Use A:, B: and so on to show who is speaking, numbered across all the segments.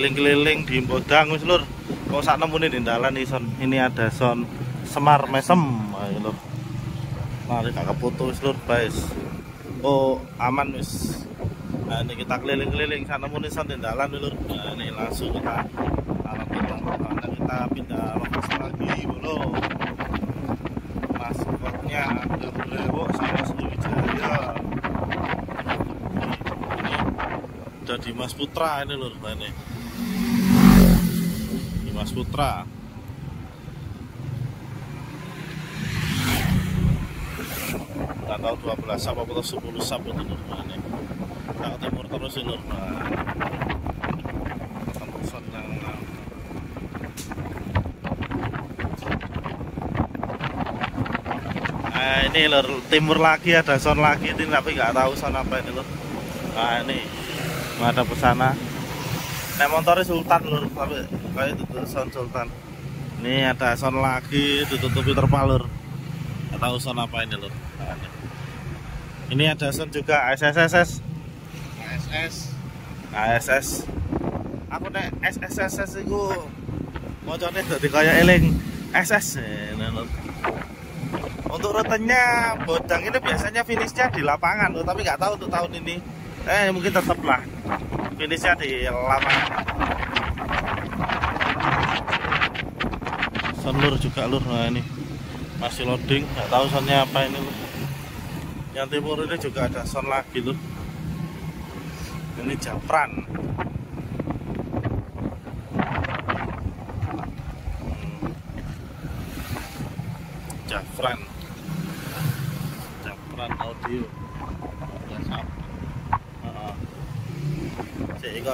A: keliling-keliling di Bodang wis lur. Kok sak nemune di dalan ison. Ini ada son Semar Mesem, ayo lur. Mari gak keputu wis lur, guys. Oh, aman wis. Nah, ini kita keliling-keliling sana nemune son di dalan lur. Nah, ini langsung kita kita pindah lokasi lagi dulu. Maskotnya ada Brewok sama Sriwijaya. Udah Dimas Putra ini lur, ini Dimas Putra. Nggak tahu 12 sap atau 10 sap itu lur, ini ke timur terus ini lur. Tembusan yang ini lur, timur lagi ada son lagi ini, tapi nggak tahu son apa ini lur. Nah ini ada pesana. Nek motornya Sultan lur, tapi kayak itu son Sultan. Ini ada son lagi ditutupi terpal lur. Nggak tahu son apa ini lur. Nah, ini ada son juga SSSS. ASS. Aku nek SSSS itu mocone dadi kaya eling SS ini lur. Untuk rutenya Bodang ini biasanya finishnya di lapangan loh, tapi nggak tahu untuk tahun ini. Mungkin tetap lah finishnya di lapangan. Son lur juga lur, nah ini masih loading, nggak tahu sonnya apa ini lur. Yang timur ini juga ada son lagi lur. Ini Japran. Japran audio.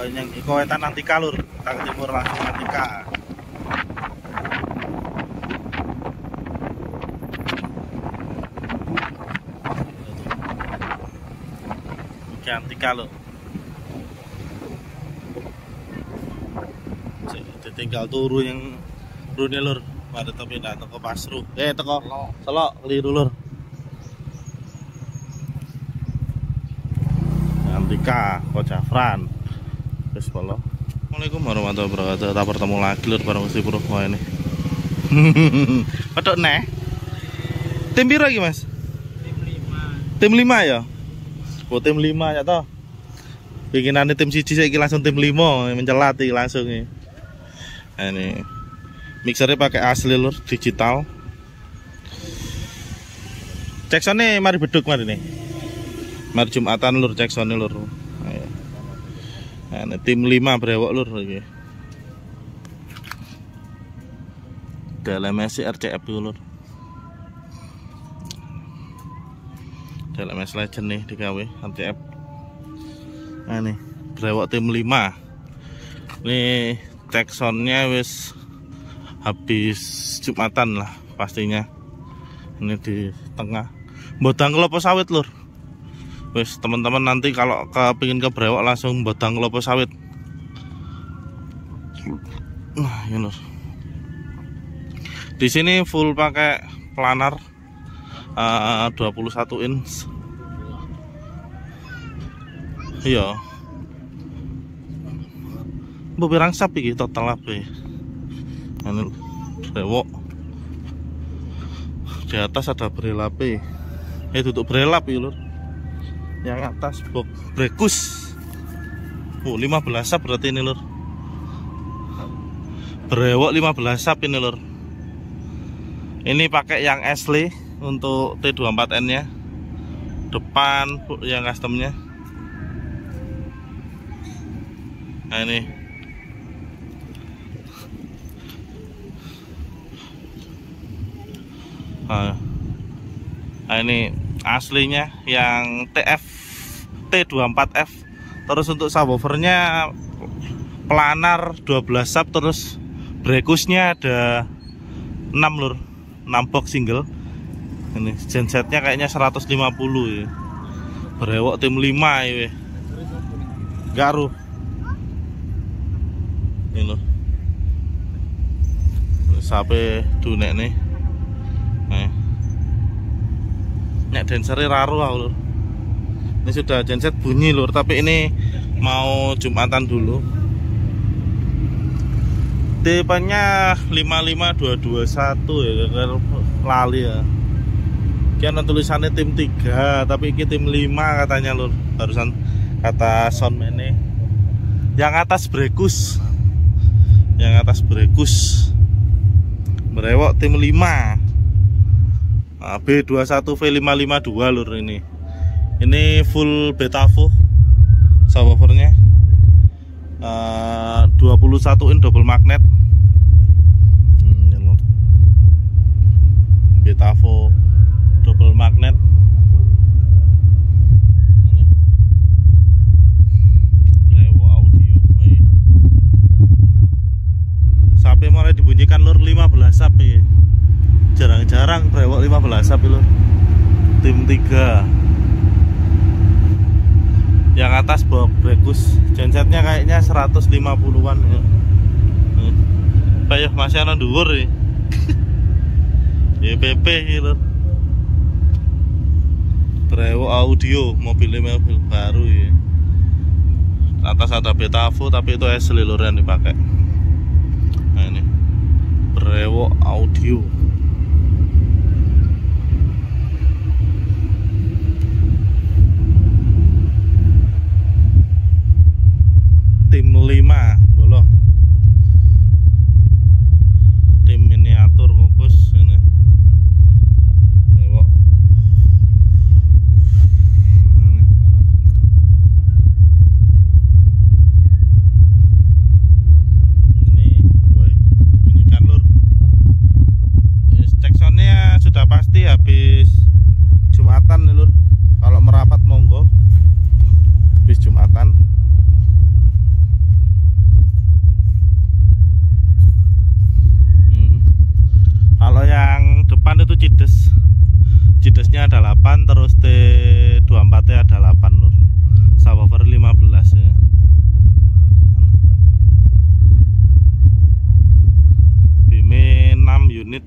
A: Iko etan Antika lur, tang timur langsung Antika. Oke Antika lur. Tinggal turu yang rune lur. Ada tapi ndak teko Pasru. Teko Selok keliru lur. Antika, Ko Jafran. Wis polo. Assalamualaikum warahmatullahi wabarakatuh. Kita bertemu lagi lur bareng Gusti Purwo ini. Pedok neh. Tim piro iki, Mas? Tim 5 ya? Oh, tim 5 ya toh. Bikinane tim 1 saiki langsung tim 5 mencelat iki langsung iki. Nah, ini mixernya pakai asli lur, digital. Jacksonnya mari beduk mari nih. Mari Jumatan lur Jacksonnya lur. Nah, ini tim 5 Brewok lur iki. DLMS RCF lur. DLMS Legend nih digawe RCF. Nah nih Brewok tim 5. Nih Jacksonnya wis habis Jumatan lah pastinya. Ini di tengah Bodang kelapa sawit lur. Wis teman-teman nanti kalau kepingin ke Brewok langsung Bodang kelapa sawit. Nah ini lur. Di sini full pakai planar 21 inch. Iya. Berang sap iki total apa? Ini Brewok. Di atas ada brelape. Tutup brelap ya lur. Yang atas box brekus. 15 sap berarti ini lur. Brewok 15 sap ini lur. Ini pakai yang asli untuk T24N nya. Depan yang customnya. Nah ini. Nah ini aslinya yang T24F. Terus untuk subwoofernya planar 12 sub. Terus brekusnya ada 6 lur, 6 box single. Ini gensetnya kayaknya 150 ya. Brewok tim 5 ya. Garuh. Ini lur. Sampai dunek nih. Nek dancernya raru lur. Ini sudah genset bunyi lur, tapi ini mau Jumatan dulu. Tipenya 55221 ya, kan lali ya. Kian tulisannya tim 3 tapi ini tim 5 katanya lur. Barusan kata soundman ini. Yang atas Brekus. Yang atas Brekus. Berewok tim 5. Nah, B21V552 lur ini. Ini full Betavo subwoofernya. 21 in double magnet. Betavo double magnet. Brewo audio. Sapi mulai dibunyikan lur 15 sapi. Jarang-jarang Brewo 15 sapi lur. Tim 3. Yang atas bawa Brekus. Gensetnya kayaknya 150-an ya. Pak masih ana dhuwur ya. YPP gitu. Brewo audio, mobil baru ya. Atas ada Betavo tapi itu asli lur yang dipakai. Nah ini Brewo audio. Tim 5 bolo. Tim miniatur ngukus ini. Brewo. Ini woi, bunyikan lur. Cek soundnya sudah pasti habis Jumatan nih lur. Kalau merapat monggo. Habis Jumatan. Kalau yang depan itu Cidesnya ada 8, terus T24 nya ada 8 lur. Subwoofer 15 ya. BIME 6 unit.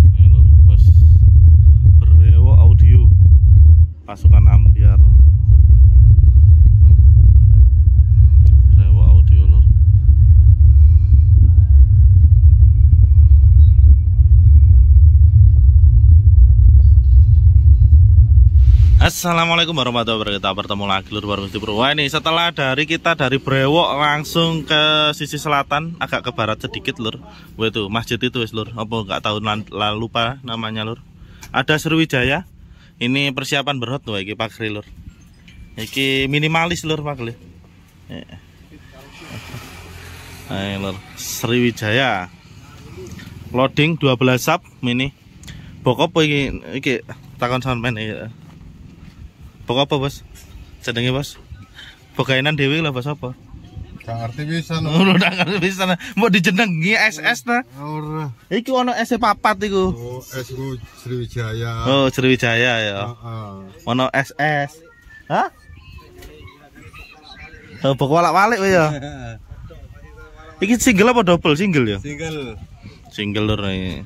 A: Ini lur, terus Brewo audio. Pasukan ambiar. Brewo audio lur. Assalamualaikum warahmatullahi wabarakatuh. Bertemu lagi lur baru Mesti Bro. Wah ini setelah kita dari Brewo langsung ke sisi selatan, agak ke barat sedikit lur. Wah itu masjid itu lur. Apa nggak tahu lupa namanya lur. Ada Sriwijaya. Ini persiapan berhot tuh iki Pak lur. Iki minimalis lur Pak lur. Nah, lur Sriwijaya. Loading 12 sub mini. Pokok apa iki takon soundman ya. Pokok apa bos? Sedangnya bos? Pokainan dewi lah bos apa?
B: Gak ngerti bisa no.
A: Udah ngerti bisa no. Mau dijenengi SS nah.
B: Ora.
A: Iki ono S papat iku.
B: Oh, S ku Sriwijaya.
A: Oh, Sriwijaya ya. Ono SS. Hah? Oh, pokok walak-walik ya. Iki single apa double? Single ya?
B: Single.
A: Single lur ini.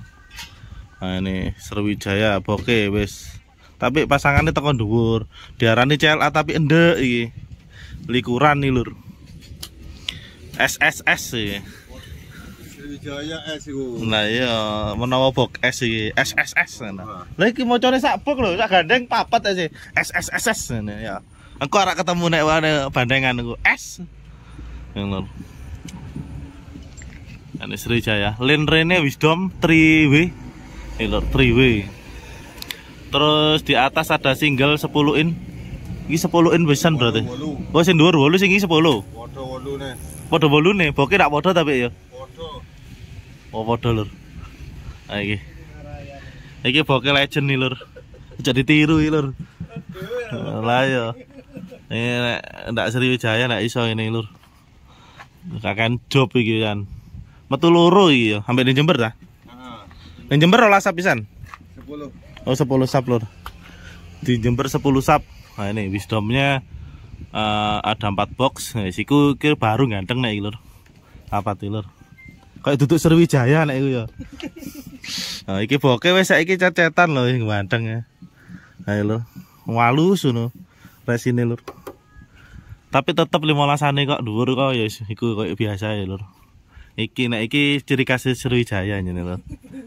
A: Nah ini Sriwijaya boke wis. Tapi pasangannya tekan dhuwur. Diarani CLA tapi endek iki. Likuran nih lur. SSS iki.
B: Sriwijaya S iku.
A: Nah iya, menawa box S iki, SSS nah. Lah iki mocone sak box lho, sak gandeng papat aja. SSSS ngene ya. Engko arek ketemu nek wane bandengan iku S. Yang lur. Ini Sriwijaya. Lane rene Wisdom 3W. Ini lur 3W. Terus di atas ada single 10 in. Ini 10 in besan berarti. Oh sing dhuwur 8 sing iki 10.
B: Padha 8 ne.
A: Padha 8 ne, boke tak padha tapi ya.
B: Padha.
A: Oh padha lur. Nah iki. Iki boke legend nih lur. Jadi tiru iki lur. Lah ya. Ini ndak Sriwijaya ndak iso ini lur. Kakan job iki kan. Metu loro iki ya, sampai di Jember ta? Heeh. Ning Jember olah sap pisan.
B: 10.
A: Oh 10 sub lur. Di Jember 10 sub. Nah ini Wisdomnya ada 4 box. Nah siku kira baru ganteng nek lur. Apa ti lur? Kayak duduk Sriwijaya nek iku ya. Nah iki boke wis saiki cecetan lho sing ganteng ya. Ayo lur. Walus ngono. Resine lur. Tapi tetep 15-ane kok dhuwur kok ya iku koyo biasa ya lur. Iki ciri khas Sriwijaya ini lho.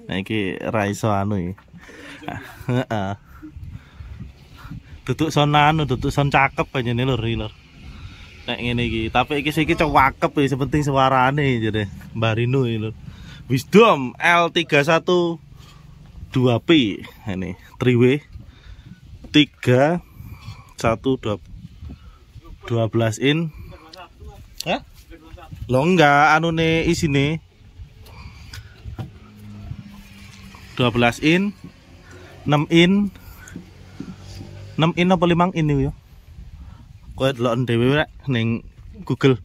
A: Nah iki ra iso anu iki. Heeh. Duduk son anu, duduk son cakep aja nih lur. Nek ngene iki, tapi iki cakep ya, sepenting suarane jadi Mbah Rino iki lur. Wisdom L31 2P ini 3W 3 1 12 in. Hah? Lo enggak anu nih isine 12 in 6 in 6 in apa 5 in yo. Kowe delok dhewe rek ning Google.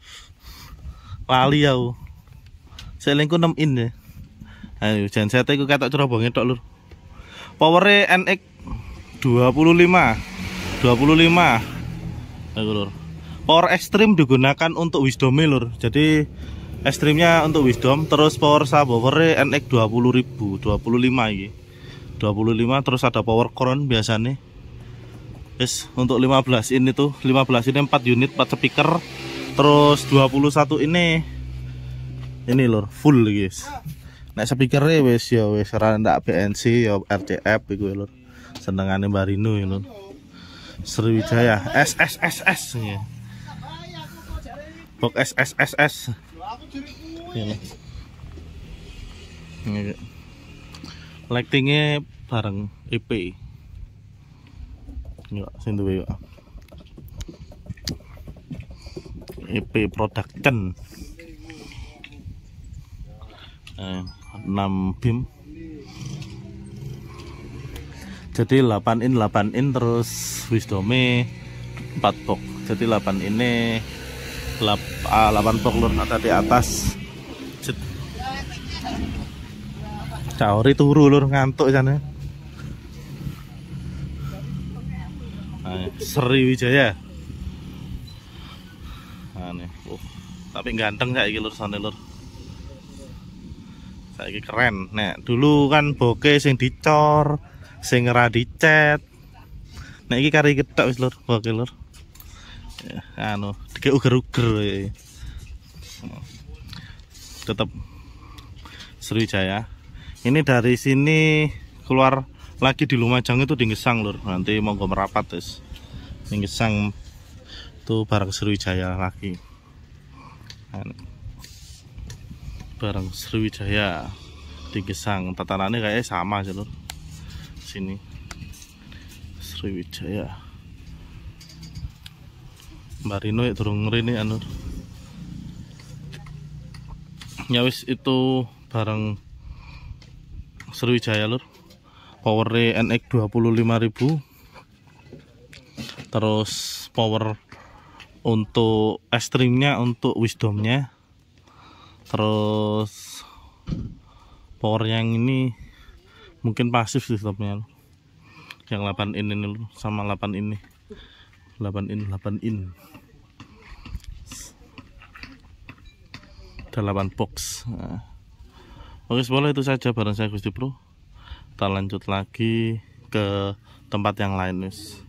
A: Lali aku. Selengku 6 in ya. Ayo genset iku ketok cerobonge tok lur. Powere NX 25. Ayo lur. Power ekstrim digunakan untuk wisdom lur. Jadi ekstrimnya untuk wisdom, terus power subwoofer NX 20.000, 25 iki. 25 terus ada power crown biasanya. Yes, untuk 15 ini tuh 15 ini 4 unit 4 speaker. Terus 21 ini lur full guys. Nek speakernya wis ya wis ora ndak BNC ya RCF iku lur. Senengane Mbah Rino ya lur. Sriwijaya SSSS ya. Box SSSS. Ini. Ini. Lightingnya bareng EP. Yuk, sing duwe yuk. EP Production. 6 beam. Jadi 8 in terus wisdome 4 box. Jadi 8 ini 8 box lur ada di atas. Cauri turu lur ngantuk sana. Sriwijaya. Nih, tapi ganteng saiki lur sane lur. Saiki keren. Nek dulu kan bokeh sing dicor, sing ora dicet. Nek iki kari ketok wis lur, bokeh lur. Ya, anu, dike uger-uger. Tetap Sriwijaya. Ini dari sini keluar lagi di Lumajang itu di Gesang lur. Nanti monggo merapat guys. Di Gesang tuh barang Sriwijaya lagi. Barang Sriwijaya di Gesang. Tatarannya kayaknya sama sih lur. Sini Sriwijaya. Mbah Rino ya turun ngene anu. Ya wis itu barang Sriwijaya lur. Power NX 25.000. Terus power untuk ekstrimnya, untuk wisdomnya. Terus power yang ini mungkin pasif sistemnya. Yang 8 in ini lur, sama 8 ini. 8 in. Ada 8 box. Nah. Oke, semoga itu saja bareng saya Gusti Pro. Kita lanjut lagi ke tempat yang lain, guys.